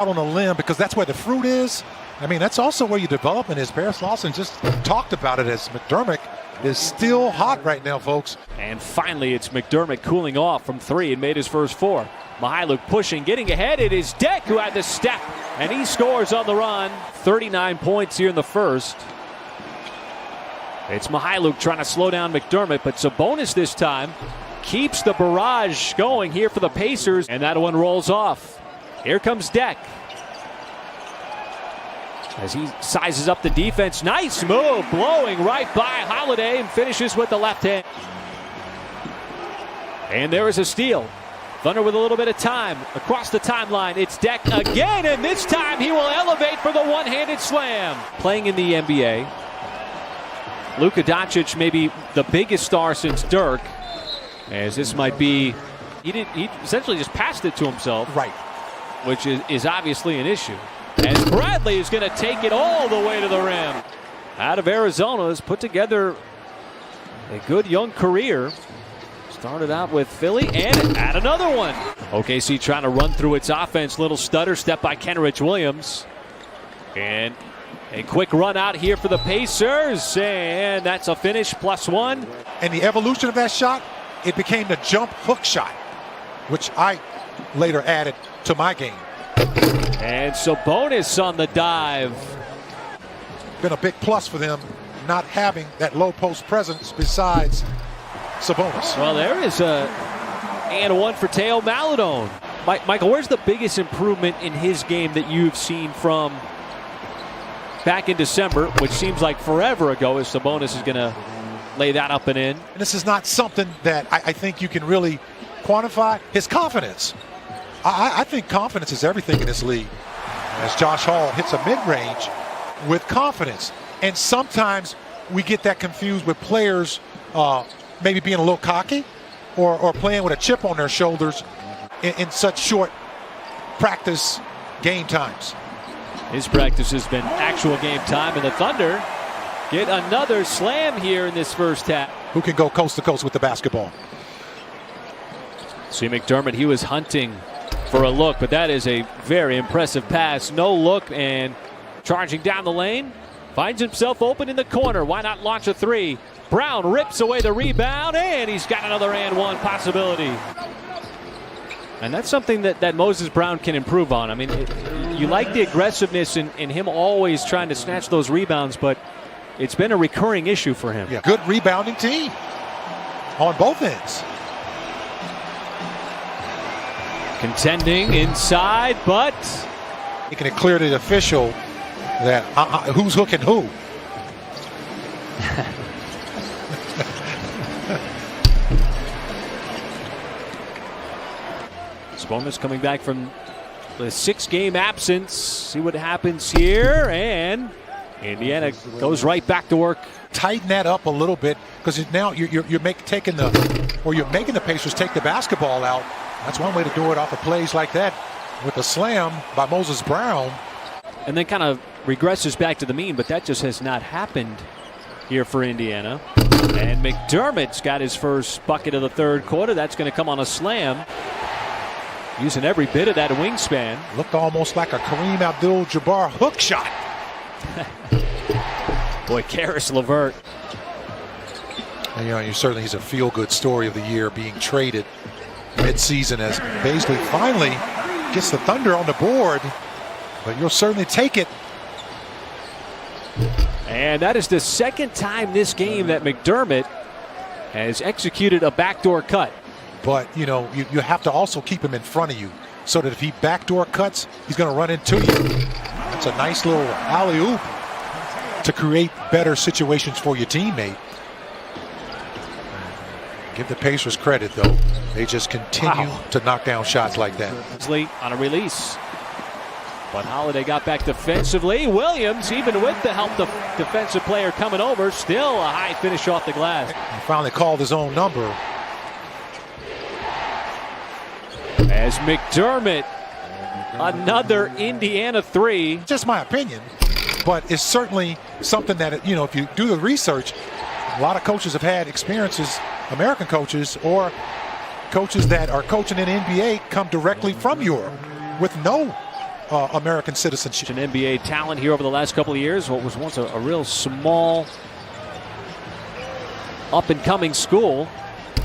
out on a limb because that's where the fruit is. I mean, that's also where your development is. Paris Lawson just talked about it as McDermott is still hot right now, folks. And finally, it's McDermott cooling off from three and made his first four. Mihailuk pushing, getting ahead. It is Deck who had the step, and he scores on the run. 39 points here in the first. It's Mihailuk trying to slow down McDermott, but Sabonis this time keeps the barrage going here for the Pacers, and that one rolls off. Here comes Deck as he sizes up the defense. Nice move, blowing right by Holiday, and finishes with the left hand. And there is a steal. Thunder with a little bit of time across the timeline. It's Deck again, and this time he will elevate for the one-handed slam. Playing in the NBA, Luka Doncic may be the biggest star since Dirk, as this might be, he essentially just passed it to himself, right, which is obviously an issue. As Bradley is going to take it all the way to the rim. Out of Arizona, has put together a good young career. Started out with Philly and add another one. OKC trying to run through its offense. Little stutter step by Kenrich Williams. And a quick run out here for the Pacers. And that's a finish, +1. And the evolution of that shot, it became the jump hook shot, which I later added to my game. And Sabonis on the dive. Been a big plus for them not having that low post presence besides Sabonis. Well, there is a one for Teo Maladone. Michael, where's the biggest improvement in his game that you've seen from back in December, which seems like forever ago, as Sabonis is going to lay that up and in? And this is not something that I think you can really quantify. His confidence. I think confidence is everything in this league. As Josh Hall hits a mid-range with confidence. And sometimes we get that confused with players maybe being a little cocky or playing with a chip on their shoulders in such short practice game times. His practice has been actual game time, and the Thunder get another slam here in this first half. Who can go coast to coast with the basketball? See McDermott, he was hunting for a look, but that is a very impressive pass. No look, and charging down the lane. Finds himself open in the corner. Why not launch a three? Brown rips away the rebound, and he's got another and one possibility. And that's something that Moses Brown can improve on. I mean, you like the aggressiveness in him always trying to snatch those rebounds, but it's been a recurring issue for him. Yeah, good rebounding team on both ends. Contending inside, but making it clear to the official that who's hooking who. Sabonis coming back from the 6-game absence. See what happens here, and Indiana goes right back to work. Tighten that up a little bit, because now you're making the Pacers take the basketball out. That's one way to do it off of plays like that, with a slam by Moses Brown. And then kind of regresses back to the mean, but that just has not happened here for Indiana. And McDermott's got his first bucket of the third quarter. That's going to come on a slam. Using every bit of that wingspan. Looked almost like a Kareem Abdul-Jabbar hook shot. Boy, Karis LeVert. And, he's a feel-good story of the year, being traded mid-season as Bazley finally gets the Thunder on the board. But you'll certainly take it. And that is the second time this game that McDermott has executed a backdoor cut. But, you have to also keep him in front of you so that if he backdoor cuts, he's going to run into you. That's a nice little alley-oop to create better situations for your teammate. Give the Pacers credit, though. They just continue to knock down shots like that. Late on a release. But Holiday got back defensively. Williams, even with the help of defensive player coming over, still a high finish off the glass. He finally called his own number. As McDermott, another Indiana three. Just my opinion, but it's certainly something that, if you do the research, a lot of coaches have had experiences, American coaches or coaches that are coaching in the NBA come directly from Europe with no American citizenship. An NBA talent here over the last couple of years. What was once a real small up-and-coming school.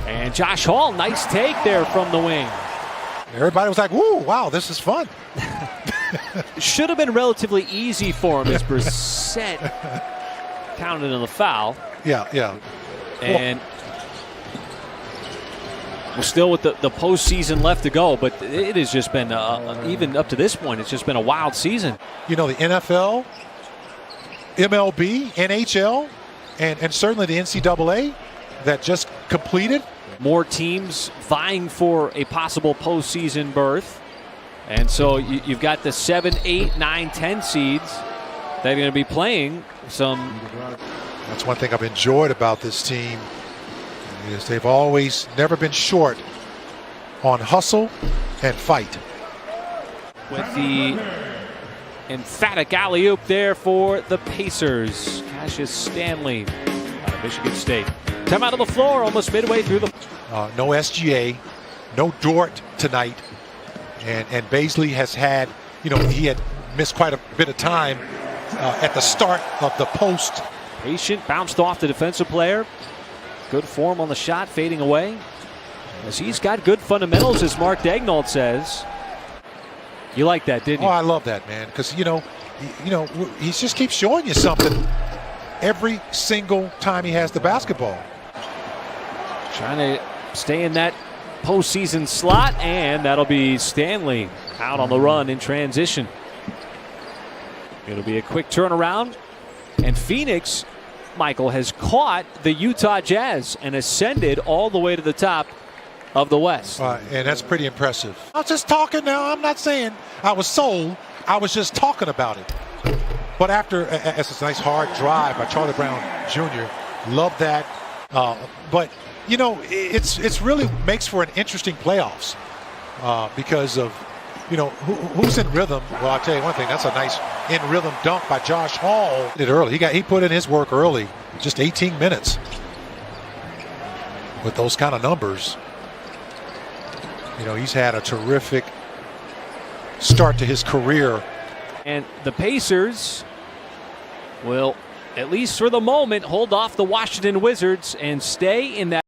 And Josh Hall, nice take there from the wing. Everybody was like, "Woo, wow, this is fun." Should have been relatively easy for him as Brissett counted on the foul. Yeah. And we're still with the postseason left to go, but it has just been, even up to this point, it's just been a wild season. You know, the NFL, MLB, NHL, and certainly the NCAA that just completed. More teams vying for a possible postseason berth. And so you've got the 7, 8, 9, 10 seeds that are going to be playing some. That's one thing I've enjoyed about this team is they've always never been short on hustle and fight. With the emphatic alley-oop there for the Pacers. Cassius Stanley out of Michigan State. Time out of the floor almost midway through the. No SGA, no Dort tonight. And Baisley has had, he had missed quite a bit of time at the start of the post. Patient, bounced off the defensive player. Good form on the shot, fading away. As he's got good fundamentals, as Mark Daignault says. You like that, didn't you? Oh, I love that, man, because, he just keeps showing you something every single time he has the basketball. Trying to stay in that postseason slot, and that'll be Stanley out on the run in transition. It'll be a quick turnaround, and Phoenix, Michael, has caught the Utah Jazz and ascended all the way to the top of the West. And that's pretty impressive. I was just talking now. I'm not saying I was sold. I was just talking about it. But after, it's a nice hard drive by Charlie Brown Jr. Love that. But it's really makes for an interesting playoffs because of, who's in rhythm. Well, I'll tell you one thing. That's a nice in rhythm dunk by Josh Hall. Did early. He put in his work early. Just 18 minutes with those kind of numbers. He's had a terrific start to his career. And the Pacers will, at least for the moment, hold off the Washington Wizards and stay in that.